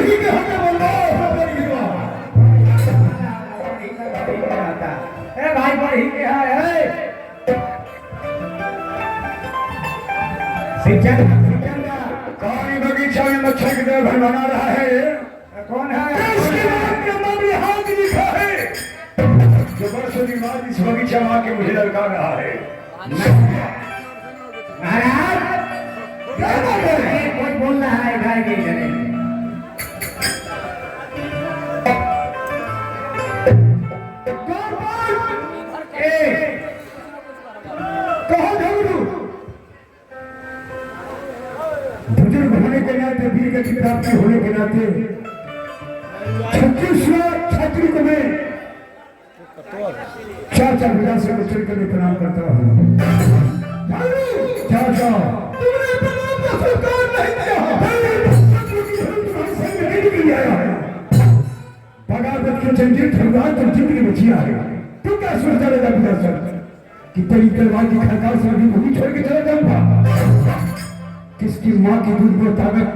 ही के होके बोल रहा है ए भाई पर ही के है शिक्षक कौन बगीचा में मच्छर की तरह घर बना रहा है? कौन है? इसके बाद के नाम यहाँ भी लिखा है जो बरसों के बाद इस बगीचा माँ के मुझे ललकार रहा है। महाराज क्या बात है? कोई बोल रहा है गाय के जने बुजुर्ग होने के नाते वीर के किताब होने के नाते 36वां छात्रिक में 4-4 से बच्चे के लिए प्रणाम करता हूँ। चाचा तुमने प्रणाम का स्वीकार नहीं किया बगावत के जंजीर ठंडा तो जिंदगी बची आ गया। तू क्या सोचता रहेगा पिता सर कि तेरी तलवार की खड़काव से अभी भूमि छोड़ के चला जाऊंगा? किसकी माँ की दूध को ताकत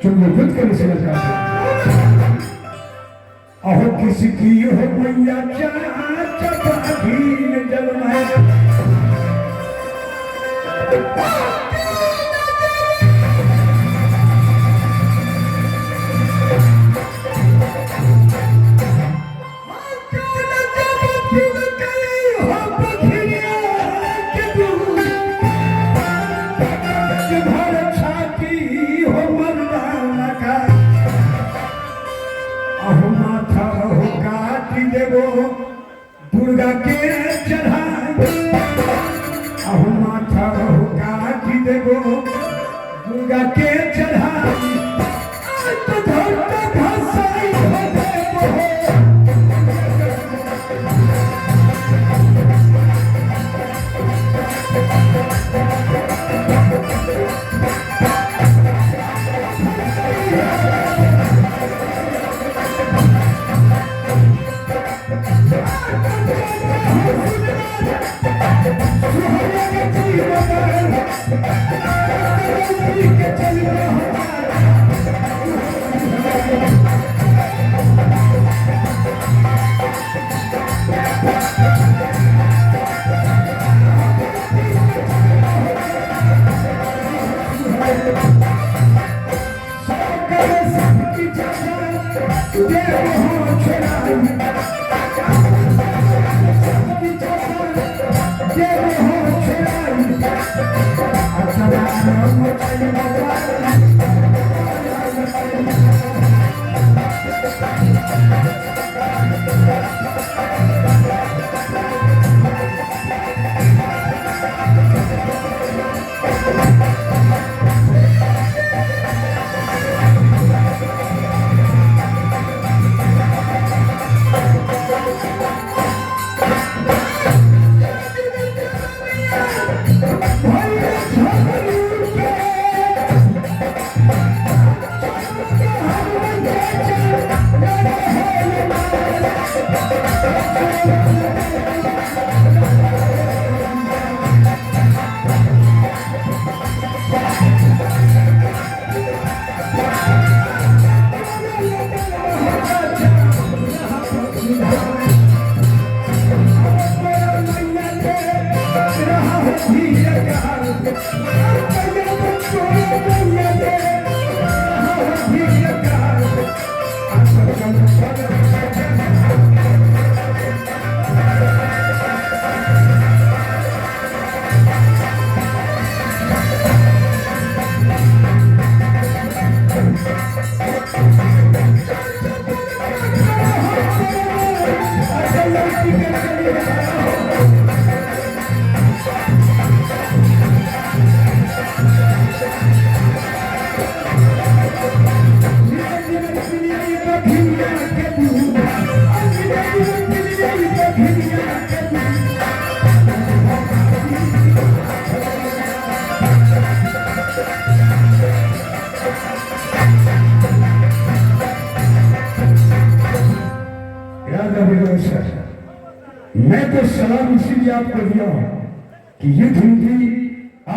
जो मैं युद्ध करने से लगा अहो किसकी हो मैया चपाधीन जल दुर्गा के चढ़ाई अहो माथा हो काटी देवो दुर्गा के चढ़ाई तो धरता घसाई हो देवो मैं तो सलाम इसीलिए आपको दिया कि युद्ध हिंदी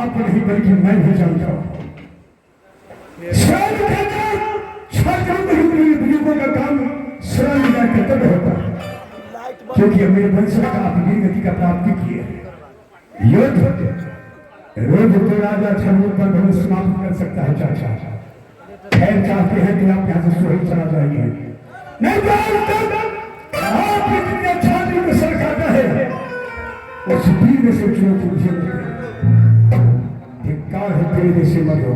आप नहीं बल्कि मैं भी जानता हूं। बुजुर्गों का काम स्नान का कर्तव्य होता है, क्योंकि हमने वंश का अपनी गति का प्राप्ति की है। युद्ध रोज तो राजा छनूर पर बहुत समाप्त कर सकता है चाचा। खैर चाहते हैं कि आप यहाँ से सोही चला जाइए, नहीं तो आप इतने छाती को सरकाता है उस वीर से चुनौती मुझे धिक्कार है तेरे जैसे मत हो।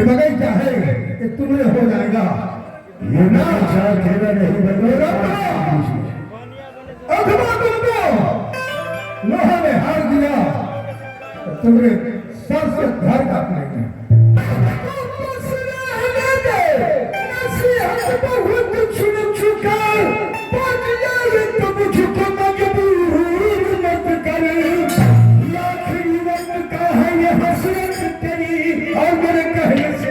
बगैचा है कि तुम्हें हो जाएगा ये ना खेला नहीं बनेगा। अथवा तुमको लोहा ने हार दिया तो तुम्हें सर से घर काटने बहुत छुन चुका तो मुझको मजबूर मत करे। आखिरी वक्त का है ये हसरत तेरी और मेरे कहने से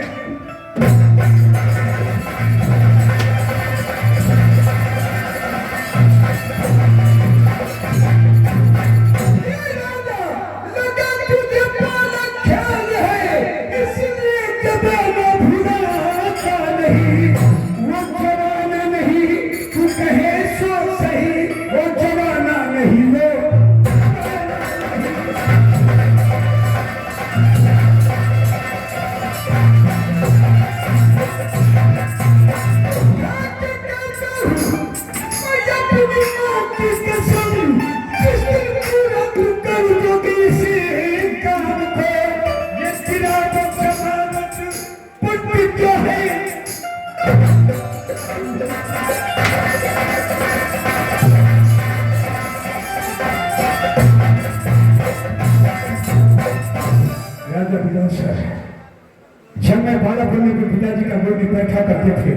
जब मैं बालक होने के पिताजी का गोद में बैठा करते थे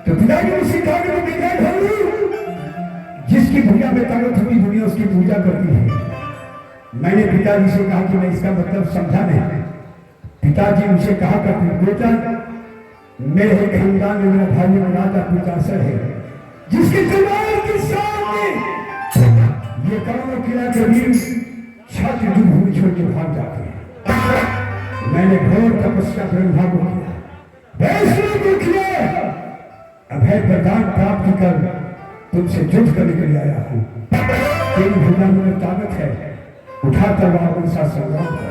तो पिताजी ने सिखा के जिसकी भूजा में ताकत होती दुनिया उसकी पूजा करती है। मैंने पिताजी से कहा कि मैं इसका मतलब समझा नहीं। पिताजी मुझे कहा करते बेटा मेरे खानदान में मेरा भाई राजा पितासर है जिसके दरबार के सामने ये करोड़ों किला के वीर छात्र युद्ध छोड़ के भाग जाते हैं। मैंने घोर तपस्या ब्रह्मा को किया, वैष्णव को किया, अभय प्रदान प्राप्त कर तुमसे युद्ध करने के लिए आया हूं। तेरी भुजा में ताकत है, उठा तलवार उनसा संग्राम कर।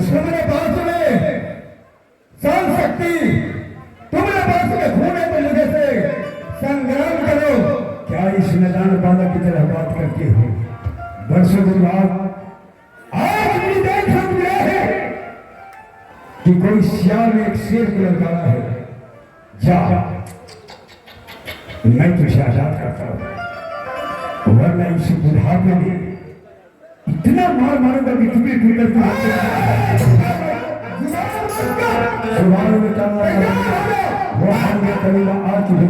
तुम्हारे पास में सन शक्ति, तुम्हारे पास में खून है, तो मुझे से संग्राम करो। क्या इस मैदान बालक की तरह बात करते हो? वर्षों के बाद आज भी देखा गया है कि कोई सियार ने एक शेर को ललकारा है। जा, मैं तुझे आजाद करता हूं, वरना इस बुढ़ापे में इतना मार मारूंगा कि टुकड़े टुकड़े सुबह में वो हमने करीबा आ चुके।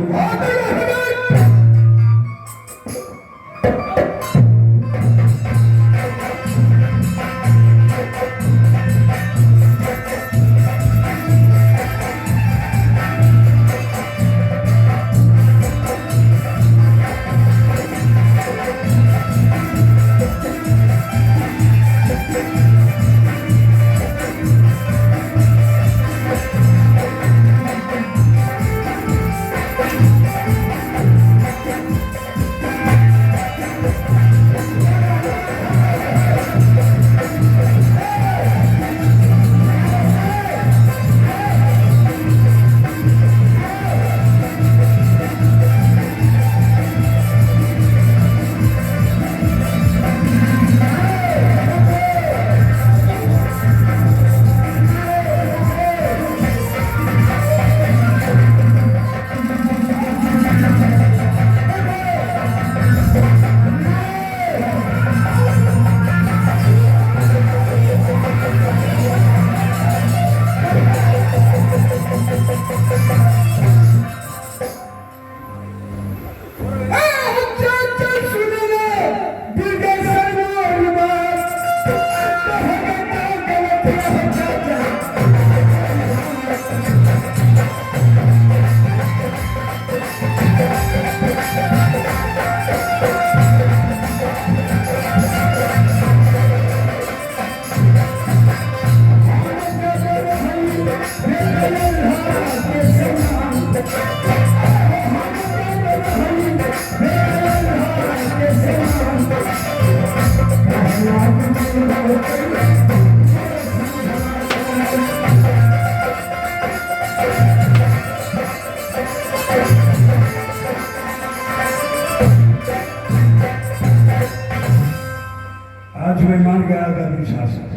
आज मैं मान गया गांधी शासन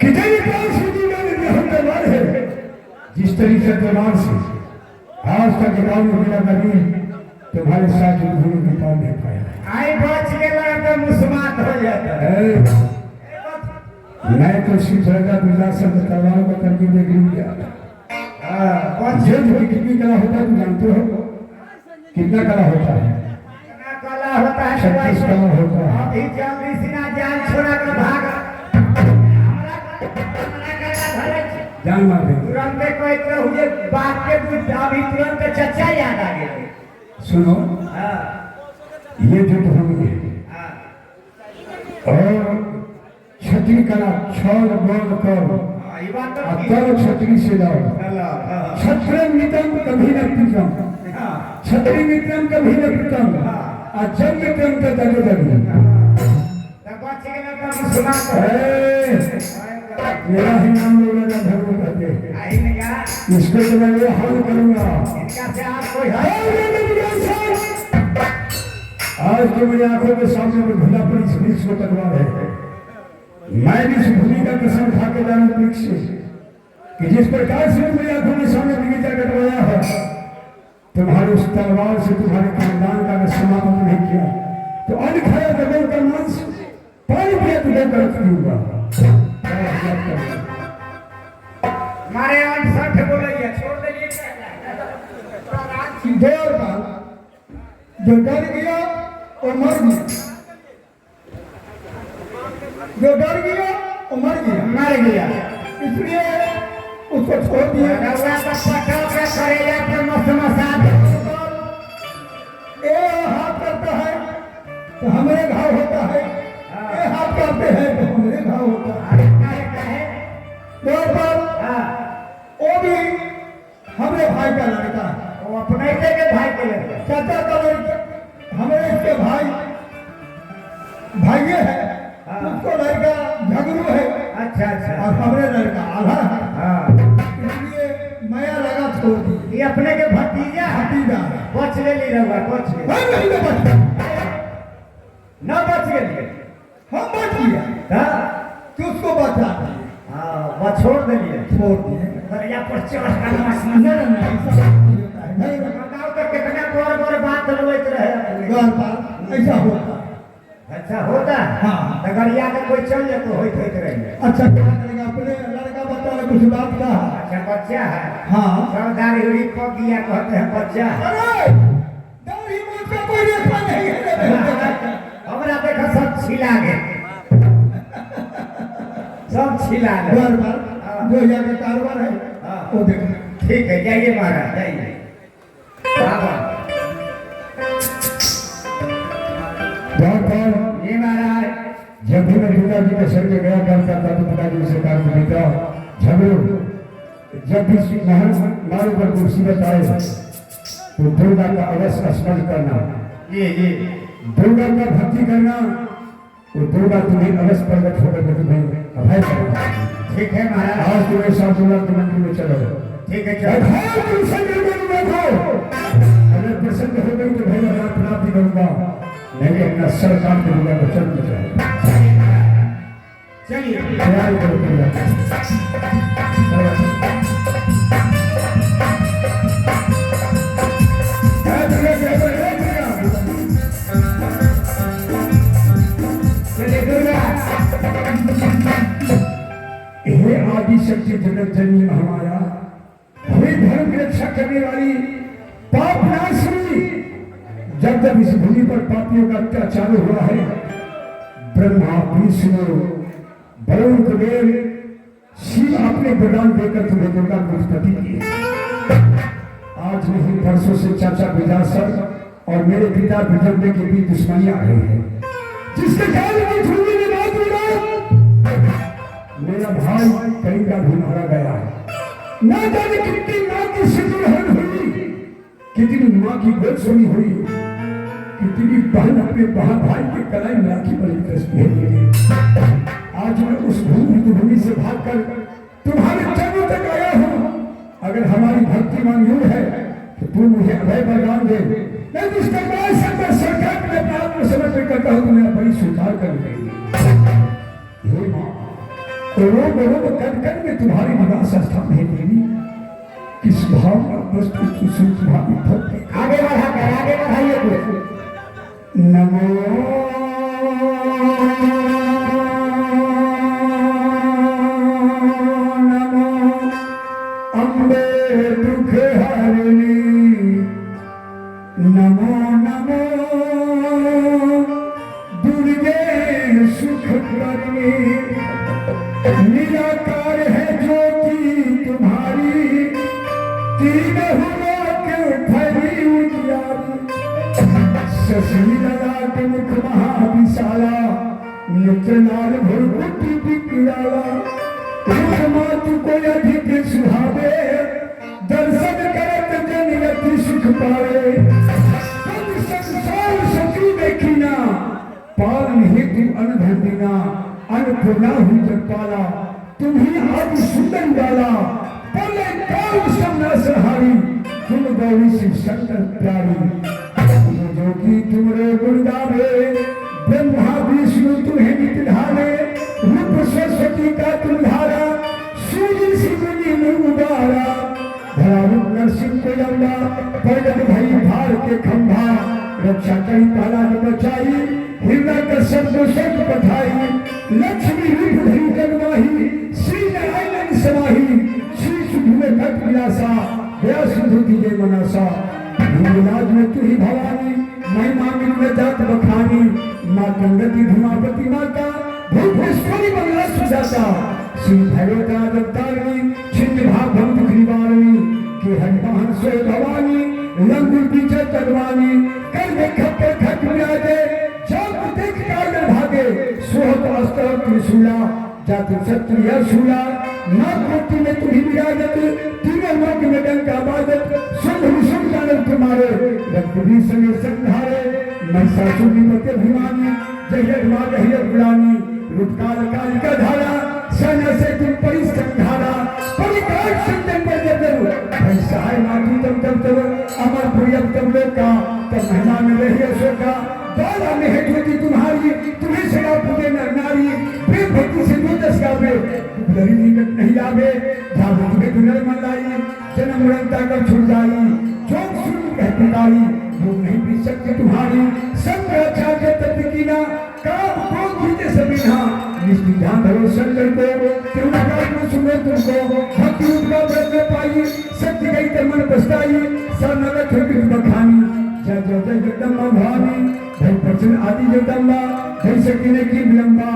कितनी तलवार है। जिस तरीके तलवार से आज तक गांव में मेरा नबी तुम्हारे साथ गुरु के पास नहीं पाया। आई बच गया तो मुसलमान हो जाता है। मैं तो शिव का दुर्दासन तलवार को करके देख लिया। कितनी कला होता है तुम जानते हो? कितना कला होता है? कला होता है, 36 कला होता है। अभी जल्दी सिना जान छोड़ा जान मार देंगे। तुरंत कोई तो हुए बाप के दूध अभी तुरंत चचा याद आ गए। सुनो, हाँ ये जो भूमि है हाँ और छतरी कला छोड़ बोल कर ये बात तो ठीक अतर छतरी से जाओ। है। हाँ छत्र मित्रम कभी न प्रीतम, हाँ छतरी मित्रम कभी न प्रीतम, और जब मित्रम का दगे दगे। तब बच्चे के ना तो सुना तो मेरा ही नाम लोगों का धर्म कहते हैं। आई ने कहा इसको तो मैं ये हाल करूंगा। इनका से आप कोई है आज तो मेरी आंखों के सामने में भूला पड़ी इस वृक्ष को तलवार है। मैं भी इस भूमि का कसम खा के जाऊं वृक्ष से कि जिस प्रकार से मेरी आंखों के सामने बगीचा कटवाया है, तुम्हारे उस तलवार से तुम्हारे खानदान का मैं समाप्त नहीं किया तो अन्न खाया जगह का मांस, पानी पिया तुझे गर्द दूंगा। मारे 8 बोलिए छोड़ दीजिए देर बाद जो डर गया और मर गया, जो डर गया और मर गया, मर गया। इसलिए उसको छोड़ दिया। रउआ का पटो के करेला पे मसमसा ए हाथ करता है तो हमारे घाव होता है, ए हाथ करते हैं तो हमारे घाव होता है। देर बाद हाँ वो भी हमारे भाई का लड़का है, वो अपने के भाई के लड़के चाचा का लड़का, हमारे इसके भाई भाइये है, उसको लड़का झगड़ू है अच्छा अच्छा और हमारे लड़का आधा है। हाँ इसलिए माया लगा छोड़ दी। ये अपने के भतीजा है। भतीजा है, बच ले ली रउआ बच ले हम नहीं तो बचता, न बच गए हम बच गया हाँ कि उसको बचा दिए, हाँ बस छोड़ दिए छोड़ दिए। दरिया पर चढ़ कर मसना नहीं ऐसा नहीं होता है, नहीं बताओ तो कितना बड़ बात रोइत रहे अपने। गौर पर ऐसा होता है। अच्छा होता है हाँ। तो गरिया का कोई चल जाए तो होइत रहेंगे। अच्छा क्या करेगा, अपने लड़का बच्चा ने कुछ बात कहा। अच्छा बच्चा है हाँ सरदारी उड़ी पक गया कहते हैं बच्चा है। अरे दाढ़ी मूंछ का कोई रेखा नहीं है रे। हमरा देखो सब छिला गए सब छिला गए। गौर पर जो यहाँ का कारोबार है हाँ। वो देखना। ठीक है जाइए महाराज जाइए बाबा गौर पर जी महाराज जब भी मैं पिताजी के सर में गया करता था तो पिताजी से कहा कि बेटा झगड़ो, जब भी मारो पर मुसीबत आए तो दुर्गा का अवश्य स्मरण करना, जी दुर्गा का भक्ति करना, वो दुर्गा तुम्हें अवश्य प्रकट होकर के तुम्हें अभय करेगा। ठीक है महाराज आज तुम्हें साथ दुर्गा के मंदिर में चलो। ठीक है चलो अगर प्रसन्न हो गई तो भैया मैं प्राप्ति करूंगा, नहीं अपना सर काट के दुर्गा को चल जाए। चलिए तैयारी करो दुर्गा चलिए दुर्गा हे आदि शक्ति जगत जननी महामाया, हे धर्म की रक्षा करने वाली पाप नाशिनी, जब जब इस भूमि पर पापियों का अत्याचार हुआ है, ब्रह्मा विष्णु वरुण कुबेर शिव अपने वरदान देकर तुम्हें दुर्गा को उत्पत्ति की। आज नहीं परसों से चाचा विजासर और मेरे पिता विजय के बीच दुश्मनी आ रही है, जिसके कारण इस भूमि में बहुत मेरा भाई कहीं का भी मारा गया है। ना जाने कितनी माँ की सिंदूरहरण हुई, कितनी माँ की गोद सुनी हुई, कितनी बहन अपने बहन भाई के कलाई में राखी बलि कसती है। आज मैं उस भूमि से भागकर तुम्हारे चरणों तक आया हूँ। अगर हमारी भक्ति मंजूर है तो तू मुझे अभय वरदान दे, मैं तो इसका बड़ा शंकर सरकार के अपने आप को समर्पित करता हूँ, तो मेरा बड़ी स्वीकार कर देगी। हे माँ, रोग रोग कद कद में तुम्हारी निवास स्थान है देवी, किस भाव का वस्तु तुम्हारी भक्ति। आगे बढ़ाइए कुछ। नमो नमो अम्बे दुख हरणी, नमो नमो दुर्गे सुख करनी, निराकार है ज्योति नेत्रनाल भरपुटी बिकराला मातु को अधिक सुहावे दर्शन करत जन अति सुख पावे तब संसार सती देखिना पालन हेतु अनधन देना अन्नपूर्णा हुई जगपाला तुम्ही आदि सुंदर वाला पले काल समना सहारी तुम गौरी शिव शंकर प्यारी जो की तुमरे गुण गावे ब्रह्मा विष्णु तुम्हें नित ढाले रूप सरस्वती का तुम धारा सूर्य शिवनी मुँह उबारा धरा रूप नरसिंह को लंबा प्रगट भई भार के खंभा रक्षा करी पाला न बचाई हिरण्य का शब्द शब्द पठाई लक्ष्मी रूप धरी जगमाही श्री नारायण समाही श्री सुध में घट विलासा दया सिंधु की मनासा हिंगलाज में तू ही भवानी महिमा में जात बखानी माँ गंगती धुमापति माता भूपेश्वरी बंगला सुजाता श्री भैरवता दत्तारिणी छिन्न भाग भक्त निवारणी के हरिवाहन सोय भवानी लंगुर पीछे तगवानी कर देखा पे खट विराजे जब देख कागल भागे सोहत अस्त्र त्रिशूला जाति क्षत्रिय शूला नाग कोटि में तुम्ही विराजत तीनों लोक में डंका बाजत शुभ विषम दानव तुम्हारे रक्तवी समेत संधारे महिषासुर निपते अभिमानी जय माँ जय गुलामी रुपकाल कालिका धारा सेना से तुम परिसंधारा परिकार संतन पर जब सहाय माटी तब अमर प्रियम तब लोका तब महिमा में रही अशोका बाला में है ज्योति तुम्हारी तुम्हें सदा पूजे नर नारी प्रेम भक्ति से दो दस गावे डरी निकट नहीं आवे जावे तुम्हें दुनर मन लाई जन्म मरणता कर छुट जाई जोग सुन कह पुकारी वो नहीं भी सकती तुम्हारी सब रक्षा के तत्व की ना काम को जीते सभी ना निष्ठि ध्यान धरो शंकर को तिरुनागार में सुनो तुमको भक्ति उनका व्रत में पाई शक्ति गई तो मन पछताई सब नगत हो कि बखानी जय जय जय जगदम्बा भवानी जय प्रचन आदि जगदम्बा जय शक्ति ने की विलंबा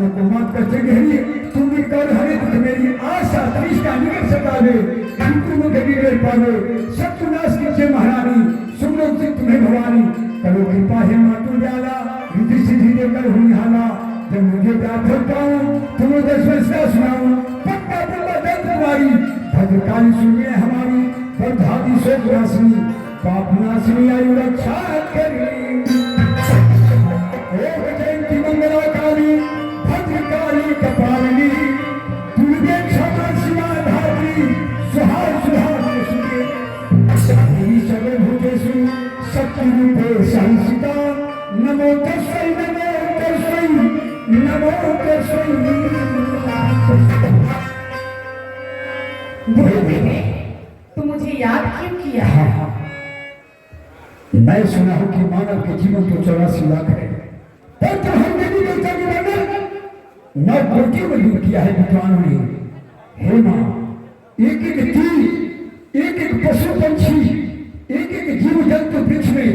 नको मत कष्ट गहरी तुम भी कर हरे दुख मेरी आशा तृष्णा निकट सतावे तुम मुझे बिगड़ पावे शत्रुनाश कीजिए महारानी सुन लो तुम्हें भवानी करो कृपा है मातु जाला रिद्धि सिद्धि देकर हुई हाला जब मुझे प्राप्त होता हूँ तुम दस वर्षा सुनाऊं पक्का पक्का दर्द तुम्हारी भद्रकाली सुनिए हमारी बर्धादी शोक राशि पाप नाशिनी आयु रक्षा करी ओम जयंती मंगला काली भद्रकाली कपालिनी दुर्गे क्षमा शिवा धात्री सुहार सुहार सुखे सर्वे भूतेषु शक्ति रूपे संस्थिता नमो तस्मै नमो तस्मै देवी तुम मुझे याद क्यों किया? हाँ मैं सुना हूं कि मानव के जीवन तो 84 लाख है पर तो हम देवी देवता के वर्णन 9 कोटि में दूर किया है विद्वानों ने। हे मां एक एक तीर एक एक पशु पंछी एक एक जीव जंतु वृक्ष में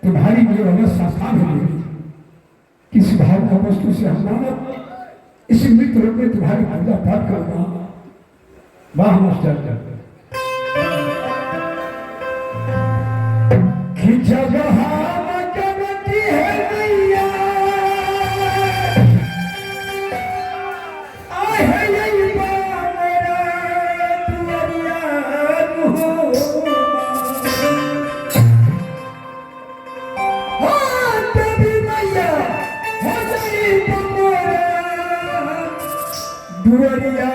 तुम्हारी जो अवस्था स्थान है किस भाव का वस्तु से हम मानव इस मृत रूप में तुम्हारी पूजा पाठ करना वाह मास्टर जब हम जगती है मैया आहे यही मेरा दुआरिया हो देवी मैया हो जाई तुम्हारा दुआरिया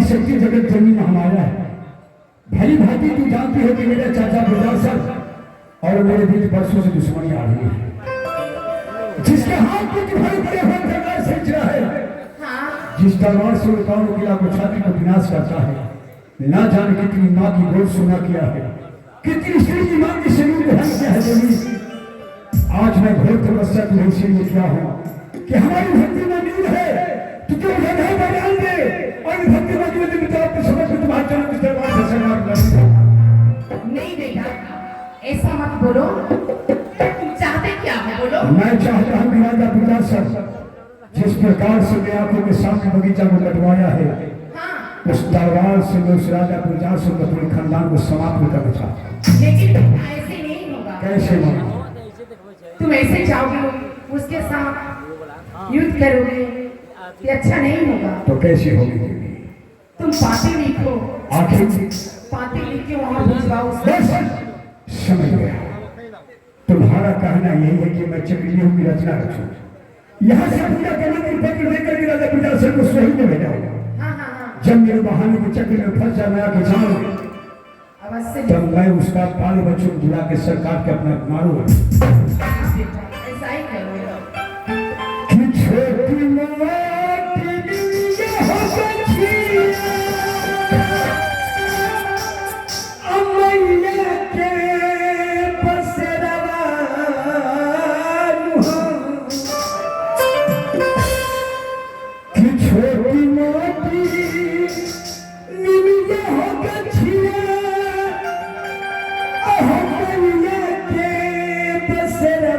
शक्ति जगत जननी महामाया है। भली भांति तू जानती हो कि मेरे चाचा बुझासर और मेरे बीच बरसों से दुश्मनी आ रही है। जिसके हाथ में तुम्हारे बड़े हुए तलवार से रहा है, जिस तलवार से कानों किला को छाती को विनाश करता है, ना जाने कितनी माँ की गोद सुना किया है, कितनी स्त्री की माँ की शरीर ग्रहण किया है। जमीन आज मैं घोर तपस्या तुम्हें इसीलिए किया हूँ कि हमारी भक्ति में नींद है, तो तुम गधा बना दे और भक्ति में नींद में तो समझ में तुम्हारे चरण इस दरबार से संग्राम लड़ेगा। नहीं बेटा, ऐसा मत बोलो। तुम चाहते क्या है बोलो? मैं चाहता हूँ राजा बुझासर जिस प्रकार से मैं आंखों के सामने बगीचा को कटवाया है, उस तलवार से मैं उस राजा बुझासर को पूरे खानदान को समाप्त करना चाहता हूँ। लेकिन ऐसे नहीं होगा। कैसे माँ? तुम ऐसे जाओगे उसके साथ युद्ध करोगे, ये अच्छा नहीं होगा। तो कैसे होगी? तुम पाती लिखो, आखिर पाती लिख के वहां भिजवाओ। समझ गया। तुम्हारा कहना यही है कि मैं चक्रियों की रचना रचूं, यहाँ से पूजा करने की पत्र लेकर के राजा बुझासर को स्वयं में भेजा होगा। जब मेरे बहाने के चक्र में फंस जाए, मैं आके जाऊंगा, तब मैं उसका बाल बच्चों को बुला के सरकार के अपना मारूंगा। ऐसा ही करो। कि छोटी मोटी दुनिया हो सखिया, अमैया के बसेरा कि छोटी मोटी दुनिया हो सखिया, अमैया के बसेरा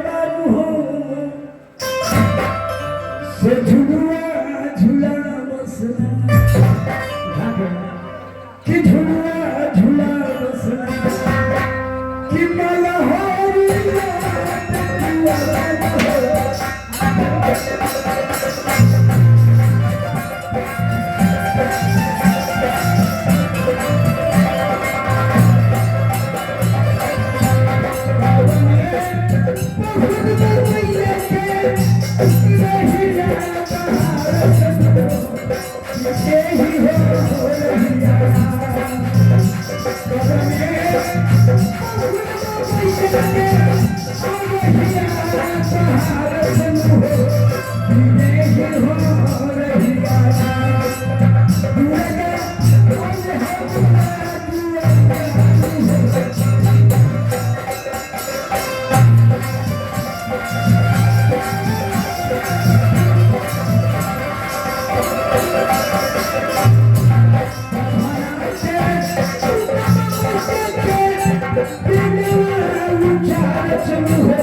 शुरू हो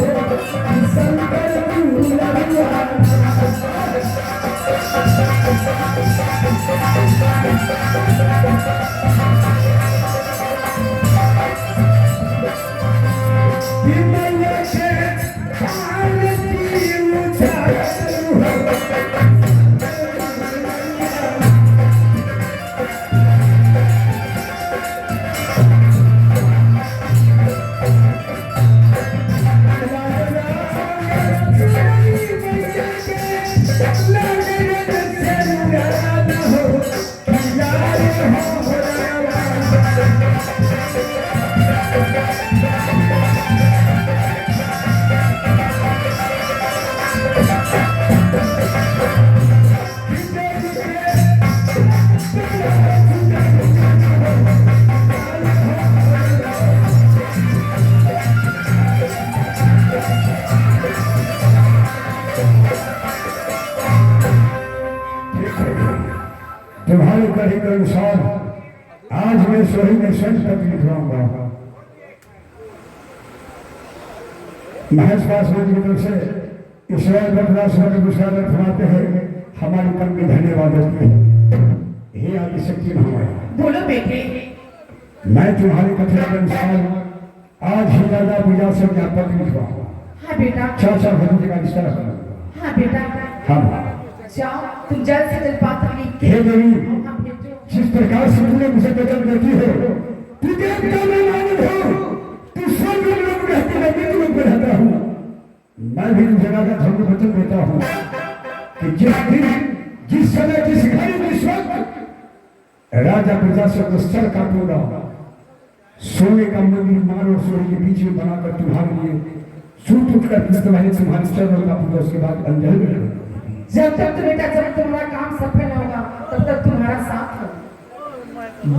शंकर तुम्हारे कहे के अनुसार आज मैं सोही में स्वयं तक लिखवाऊंगा। महेश पासवान की तरफ से ईश्वर बदलाश्वर पुरस्कार फरमाते हैं हमारी कम में धन्यवाद होती है। हे आदि शक्ति हमारे बोलो बेटे। मैं तुम्हारे कथन के अनुसार आज ही दादा पूजा से ज्ञापक लिखवाऊंगा। हाँ बेटा। चाचा भतीजे का रिश्ता रखूंगा। हाँ बेटा। हाँ जाओ तुम जल्द से जल्द पात्र लिख के हे देवी हाँ भेजो। जिस प्रकार से तुमने मुझे बदल देती हो तू देवता में मानव हो तू स्वर्ग लोग रहती मैं मृत्यु लोग में रहता हूँ। मैं भी जगह का धर्म वचन देता हूँ कि जिस दिन जिस समय जिस घड़ी जिस वक्त राजा प्रजा से स्थल का पूरा सोने का मंदिर मारो सोने के बीच में बनाकर तुम्हारे लिए सूट उठकर तुम्हारे चरणों का पूजा उसके बाद अंजलि में जब तक तो बेटा जब तुम्हारा काम सफल होगा तब तक तुम्हारा साथ हो।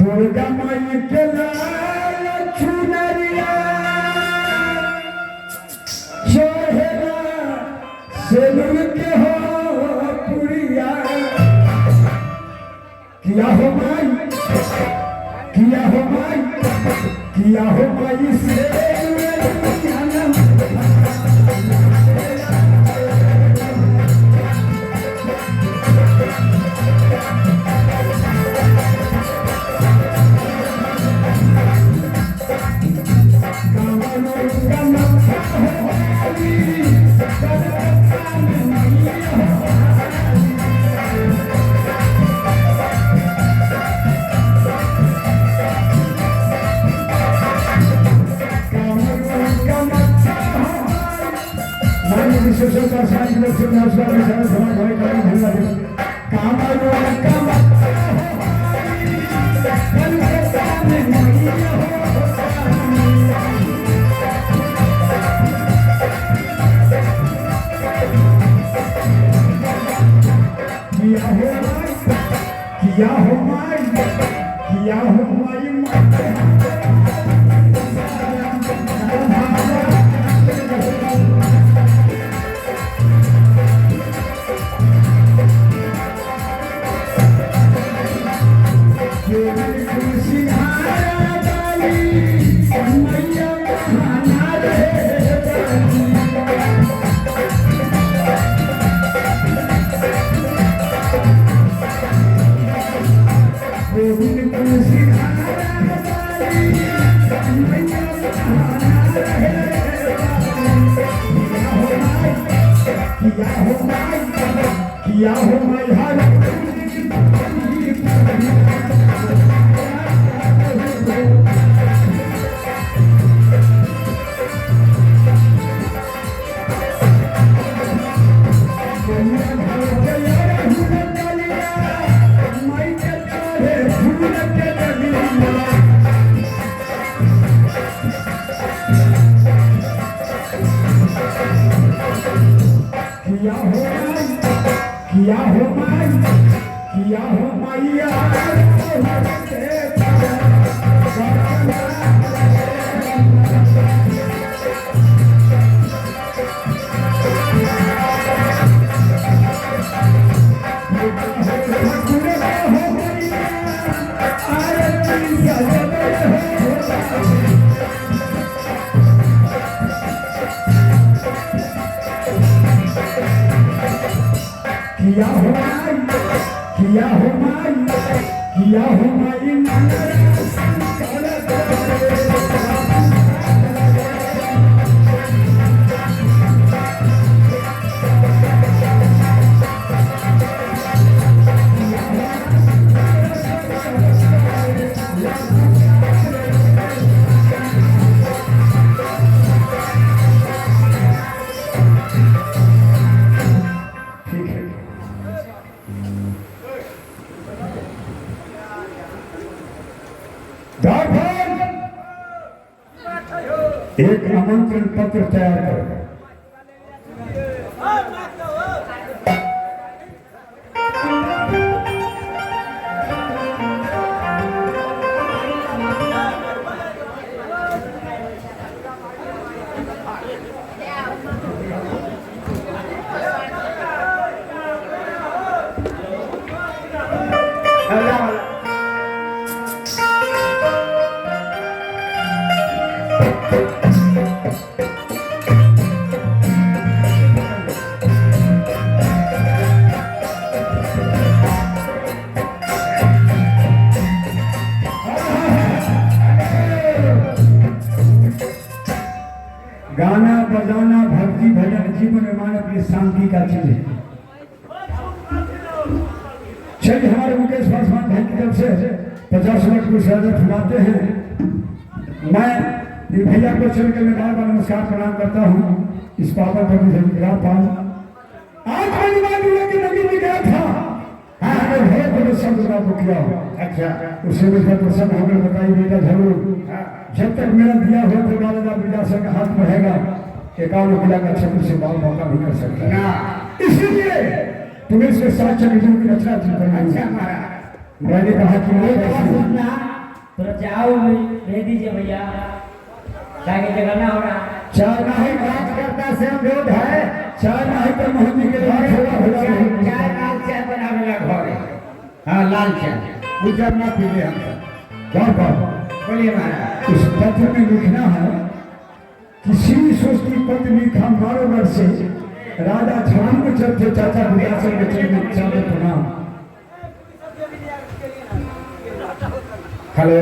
दुर्गा माई के लाल चुनरिया सोहेला सेलुन के हो पुरिया किया हो माई किया हो माई किया हो माई से किया हो माई किया हो माई किया हो माई हर किया हो माई किया हो मैया किया हो माई, किया हो माई, किया हो माई ठीक है। एक आमंत्रण पत्र तैयार करो। गाना बजाना भक्ति भजन जीवन में मानव की शांति का चीज है। चलिए हमारे मुकेश पासवान भाई की तरफ से 50 लाख को शहादत फुलाते हैं। मैं इन भैया को चल के मैं बार बार नमस्कार प्रणाम करता हूँ। इस पावन पवित्र विग्रह पाल आज हनुमान की नदी में गया था। हाँ बहुत बड़े शब्द को किया हो। अच्छा उसे मुझे प्रसन्न होकर बताइए बेटा जरूर जब तक मेरा दिया हुआ तो बाला विरासत का हाथ रहेगा एकावन किला का छत्र से बाल मौका भी कर सकता है। इसलिए तुम्हें इसके 7 चक्रों की रचना करना। मैंने कहा कि तो जाओ दे दीजिए भैया जाके जगाना हो रहा। चाय नहीं करता से विरोध है। चाय नहीं तो मोहन जी के बाद चाय लाल चाय बनाने लगा घर। हाँ लाल चाय गुजर ना पीले हम बोलिए महाराज। इस पत्र में लिखना है किसी सोचती पत्र लिखा मारोवर से राजा छान जब थे चाचा विरासत के चले प्रणाम। हेलो